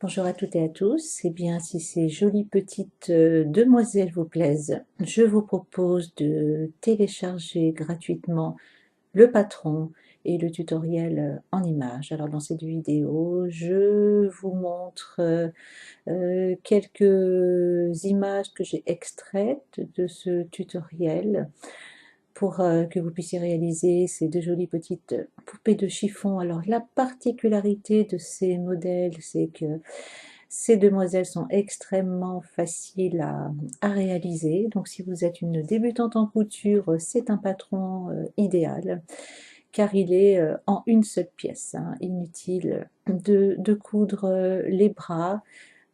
Bonjour à toutes et à tous. Eh bien, si ces jolies petites demoiselles vous plaisent, je vous propose de télécharger gratuitement le patron et le tutoriel en images. Alors, dans cette vidéo, je vous montre quelques images que j'ai extraites de ce tutoriel pour que vous puissiez réaliser ces deux jolies petites poupées de chiffon. Alors, la particularité de ces modèles, c'est que ces demoiselles sont extrêmement faciles à réaliser. Donc si vous êtes une débutante en couture, c'est un patron idéal, car il est en une seule pièce, hein. Inutile de coudre les bras,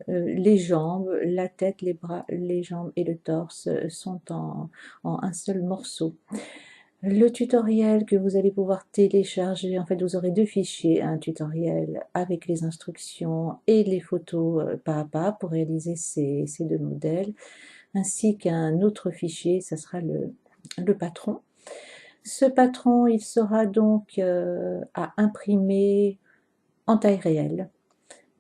les jambes, la tête, les bras, les jambes et le torse sont en un seul morceau. Le tutoriel que vous allez pouvoir télécharger, en fait vous aurez deux fichiers, un tutoriel avec les instructions et les photos pas à pas pour réaliser ces deux modèles, ainsi qu'un autre fichier, ça sera le patron. Ce patron, il sera donc à imprimer en taille réelle.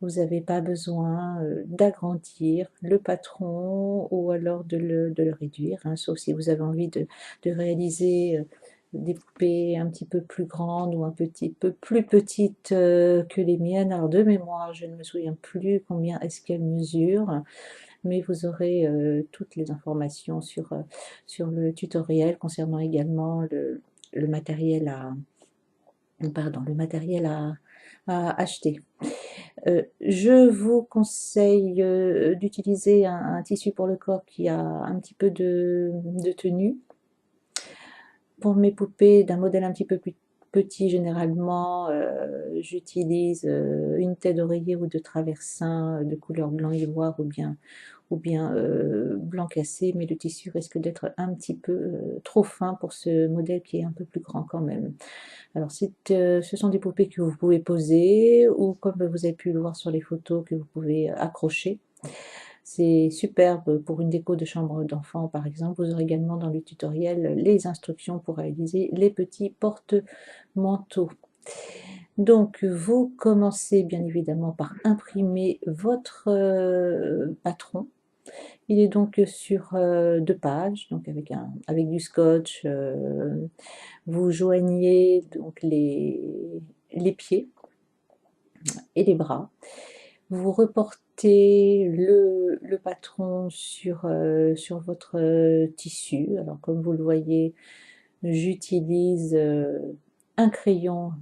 Vous n'avez pas besoin d'agrandir le patron ou alors de le réduire, hein, sauf si vous avez envie de réaliser des poupées un petit peu plus grandes ou un petit peu plus petites que les miennes. Alors de mémoire, je ne me souviens plus combien est-ce qu'elles mesurent, mais vous aurez toutes les informations sur le tutoriel concernant également le matériel le matériel à acheter. Je vous conseille d'utiliser un tissu pour le corps qui a un petit peu de tenue. Pour mes poupées d'un modèle un petit peu plus petit, généralement, j'utilise une tête d'oreiller ou de traversin de couleur blanc ivoire ou bien blanc cassé, mais le tissu risque d'être un petit peu trop fin pour ce modèle qui est un peu plus grand quand même. Alors ce sont des poupées que vous pouvez poser ou comme vous avez pu le voir sur les photos que vous pouvez accrocher. C'est superbe pour une déco de chambre d'enfant par exemple. Vous aurez également dans le tutoriel les instructions pour réaliser les petits porte-manteaux. Donc vous commencez bien évidemment par imprimer votre patron. Il est donc sur deux pages, donc avec du scotch. Vous joignez donc les pieds et les bras. Vous reportez le patron sur votre tissu. Alors comme vous le voyez, j'utilise un crayon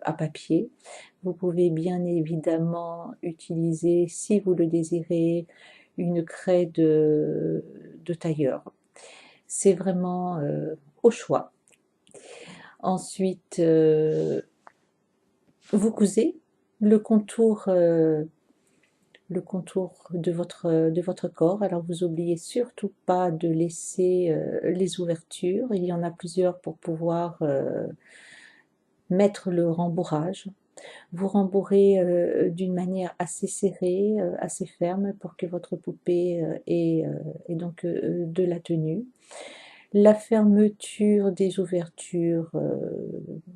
à papier. Vous pouvez bien évidemment utiliser, si vous le désirez, une craie de tailleur. C'est vraiment au choix. Ensuite, vous cousez le contour de votre corps. Alors vous oubliez surtout pas de laisser les ouvertures. Il y en a plusieurs pour pouvoir mettre le rembourrage. Vous rembourrez d'une manière assez serrée, assez ferme pour que votre poupée ait donc de la tenue. La fermeture des ouvertures,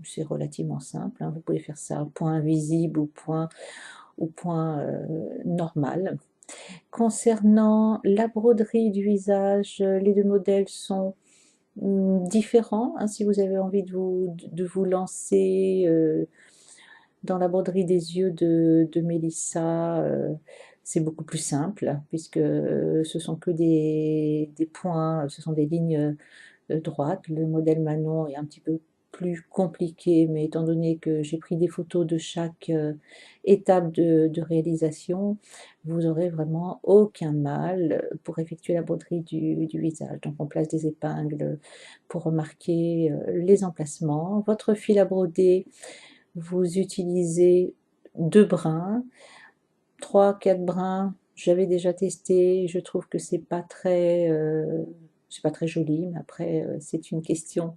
c'est relativement simple, hein. Vous pouvez faire ça point visible ou point normal. Concernant la broderie du visage, les deux modèles sont différents, hein. Si vous avez envie de vous lancer dans la broderie des yeux de Mélissa, c'est beaucoup plus simple, puisque ce sont que des points, ce sont des lignes droites. Le modèle Manon est un petit peu plus compliqué, mais étant donné que j'ai pris des photos de chaque étape de réalisation, vous aurez vraiment aucun mal pour effectuer la broderie du visage. Donc on place des épingles pour remarquer les emplacements. Votre fil à broder, vous utilisez deux brins, 3-4 brins. J'avais déjà testé, je trouve que c'est pas très joli, mais après c'est une question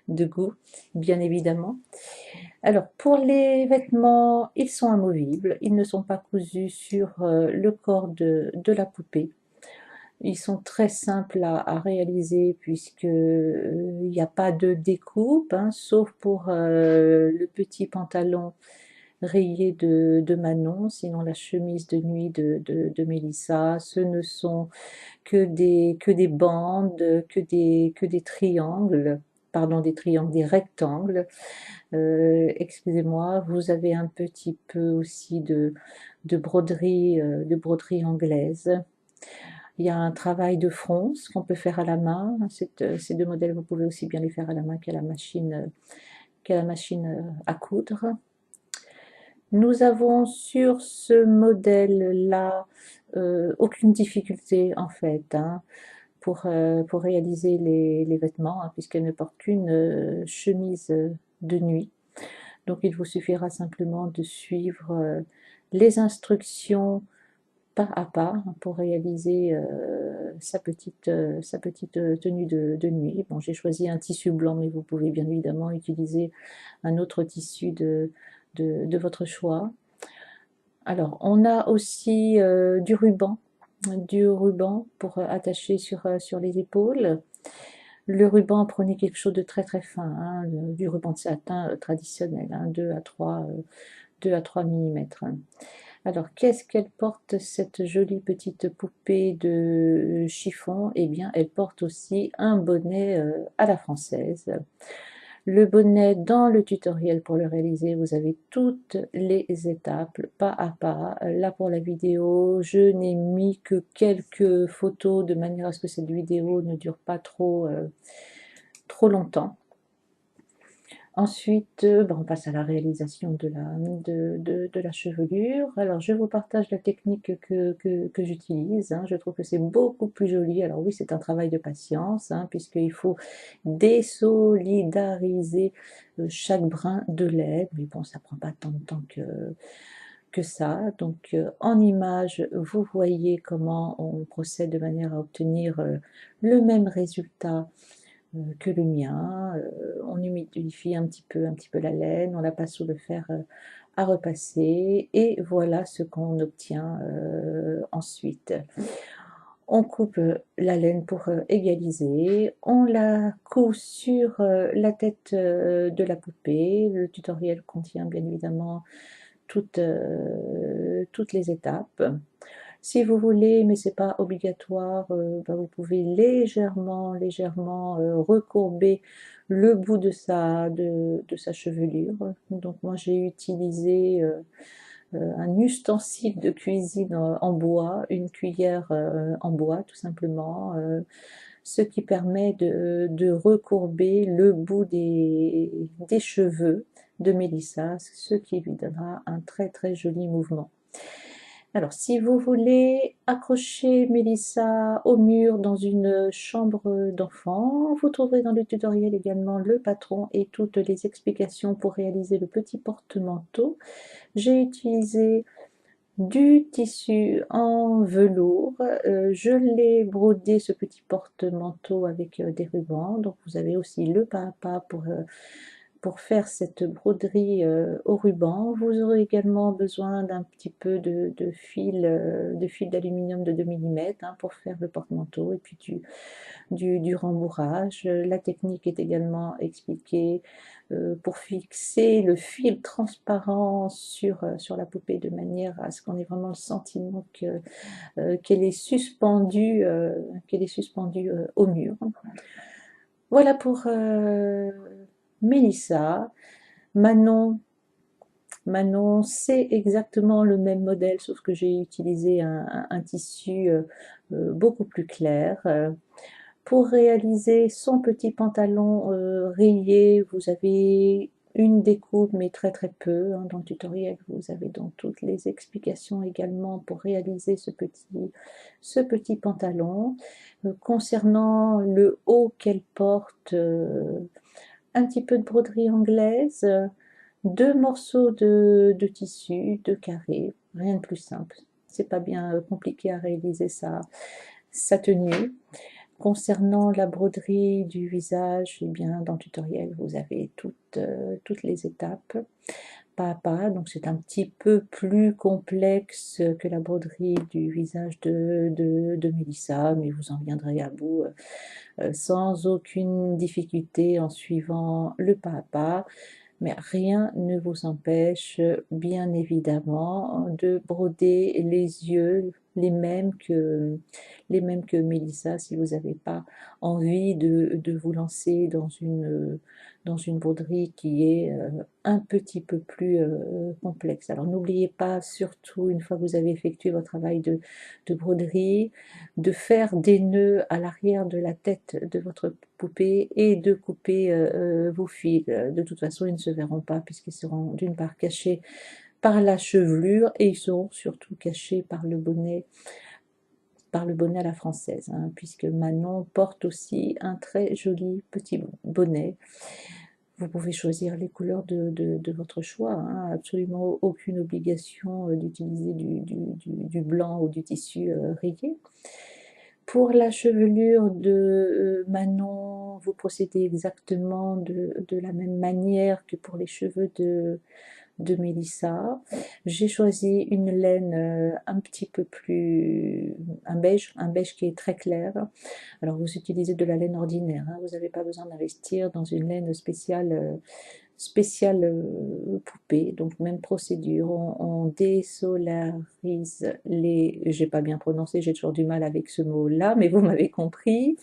de goût, bien évidemment. Alors pour les vêtements, ils sont amovibles, ils ne sont pas cousus sur le corps de la poupée. Ils sont très simples à réaliser puisque il n'y a pas de découpe, hein, sauf pour le petit pantalon rayé de Manon, sinon la chemise de nuit de Mélissa. Ce ne sont que des bandes, que des triangles, pardon, des triangles, des rectangles. Excusez-moi, vous avez un petit peu aussi de broderie anglaise. Il y a un travail de fronce qu'on peut faire à la main. Ces deux modèles, vous pouvez aussi bien les faire à la main qu'à la machine à coudre. Nous avons sur ce modèle-là aucune difficulté en fait, hein, pour réaliser les vêtements, hein, puisqu'elle ne porte qu'une chemise de nuit. Donc il vous suffira simplement de suivre les instructions pas à pas pour réaliser sa petite tenue de nuit. Bon, j'ai choisi un tissu blanc, mais vous pouvez bien évidemment utiliser un autre tissu de votre choix. Alors, on a aussi du ruban pour attacher sur les épaules. Le ruban, prenez quelque chose de très très fin, hein, du ruban de satin traditionnel, hein, 2 à 3 mm. Alors, qu'est-ce qu'elle porte, cette jolie petite poupée de chiffon? Eh bien, elle porte aussi un bonnet à la française. Le bonnet, dans le tutoriel pour le réaliser, vous avez toutes les étapes, pas à pas. Là, pour la vidéo, je n'ai mis que quelques photos de manière à ce que cette vidéo ne dure pas trop longtemps. Ensuite, on passe à la réalisation de la chevelure. Alors, je vous partage la technique que j'utilise, hein. Je trouve que c'est beaucoup plus joli. Alors oui, c'est un travail de patience, hein, puisqu'il faut désolidariser chaque brin de laine. Mais bon, ça prend pas tant de temps que ça. Donc, en image, vous voyez comment on procède de manière à obtenir le même résultat que le mien. On humidifie un petit peu la laine, on la passe sous le fer à repasser et voilà ce qu'on obtient ensuite. On coupe la laine pour égaliser, on la coud sur la tête de la poupée. Le tutoriel contient bien évidemment toutes les étapes. Si vous voulez, mais c'est pas obligatoire, vous pouvez légèrement recourber le bout de sa chevelure. Donc moi j'ai utilisé un ustensile de cuisine en bois, une cuillère en bois tout simplement, ce qui permet de recourber le bout des cheveux de Mélissa, ce qui lui donnera un très très joli mouvement. Alors, si vous voulez accrocher Mélissa au mur dans une chambre d'enfant, vous trouverez dans le tutoriel également le patron et toutes les explications pour réaliser le petit porte-manteau. J'ai utilisé du tissu en velours, je l'ai brodé ce petit porte-manteau avec des rubans, donc vous avez aussi le pas à pas pour faire cette broderie au ruban. Vous aurez également besoin d'un petit peu de fil d'aluminium de 2 mm hein, pour faire le porte-manteau et puis du rembourrage. La technique est également expliquée pour fixer le fil transparent sur la poupée de manière à ce qu'on ait vraiment le sentiment qu'elle est suspendue, au mur. Voilà pour Mélissa. Manon, c'est exactement le même modèle, sauf que j'ai utilisé un tissu beaucoup plus clair. Pour réaliser son petit pantalon rayé, vous avez une découpe, mais très très peu, hein, dans le tutoriel. Vous avez donc toutes les explications également pour réaliser ce petit pantalon. Concernant le haut qu'elle porte, un petit peu de broderie anglaise, 2 morceaux de tissu, 2 carrés, rien de plus simple. C'est pas bien compliqué à réaliser sa tenue. Concernant la broderie du visage, eh bien, dans le tutoriel, vous avez toutes les étapes, pas à pas, donc c'est un petit peu plus complexe que la broderie du visage de Mélissa, mais vous en viendrez à bout sans aucune difficulté en suivant le pas à pas. Mais rien ne vous empêche, bien évidemment, de broder les yeux, les mêmes que Mélissa, si vous n'avez pas envie de vous lancer dans une broderie qui est un petit peu plus complexe. Alors n'oubliez pas, surtout une fois que vous avez effectué votre travail de broderie, de faire des nœuds à l'arrière de la tête de votre poupée et de couper vos fils. De toute façon, ils ne se verront pas puisqu'ils seront d'une part cachés par la chevelure et ils seront surtout cachés par le bonnet à la française, hein, puisque Manon porte aussi un très joli petit bonnet. Vous pouvez choisir les couleurs de votre choix, hein, absolument aucune obligation d'utiliser du blanc ou du tissu rayé. Pour la chevelure de Manon, vous procédez exactement de la même manière que pour les cheveux de Mélissa. J'ai choisi une laine un petit peu plus, un beige qui est très clair. Alors vous utilisez de la laine ordinaire, hein, vous n'avez pas besoin d'investir dans une laine spéciale poupée, donc même procédure, on désolarise j'ai pas bien prononcé, j'ai toujours du mal avec ce mot-là, mais vous m'avez compris.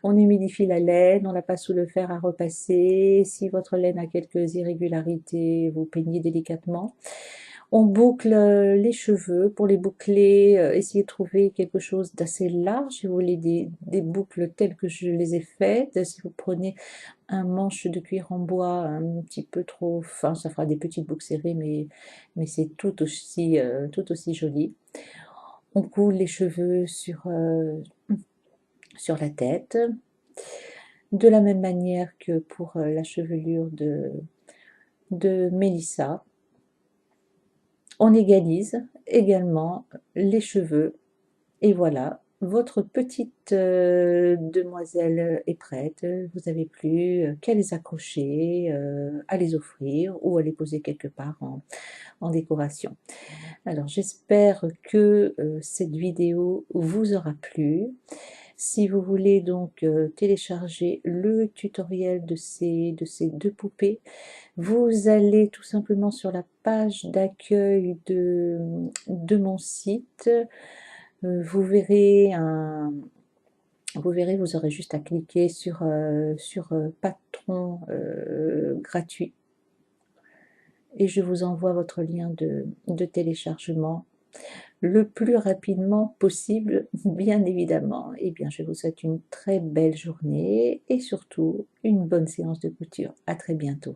On humidifie la laine, on la passe sous le fer à repasser. Si votre laine a quelques irrégularités, vous peignez délicatement. On boucle les cheveux. Pour les boucler, essayez de trouver quelque chose d'assez large. Si vous voulez des boucles telles que je les ai faites, si vous prenez un manche de cuir en bois un petit peu trop fin, ça fera des petites boucles serrées, mais c'est tout aussi joli. On coule les cheveux sur la tête, de la même manière que pour la chevelure de Mélissa. On égalise également les cheveux et voilà, votre petite demoiselle est prête. Vous n'avez plus qu'à les accrocher, à les offrir ou à les poser quelque part en décoration. Alors j'espère que cette vidéo vous aura plu. Si vous voulez donc télécharger le tutoriel de ces deux poupées, vous allez tout simplement sur la page d'accueil de mon site. Vous verrez, vous aurez juste à cliquer sur patron gratuit et je vous envoie votre lien de téléchargement le plus rapidement possible, bien évidemment. Eh bien, je vous souhaite une très belle journée et surtout une bonne séance de couture. À très bientôt.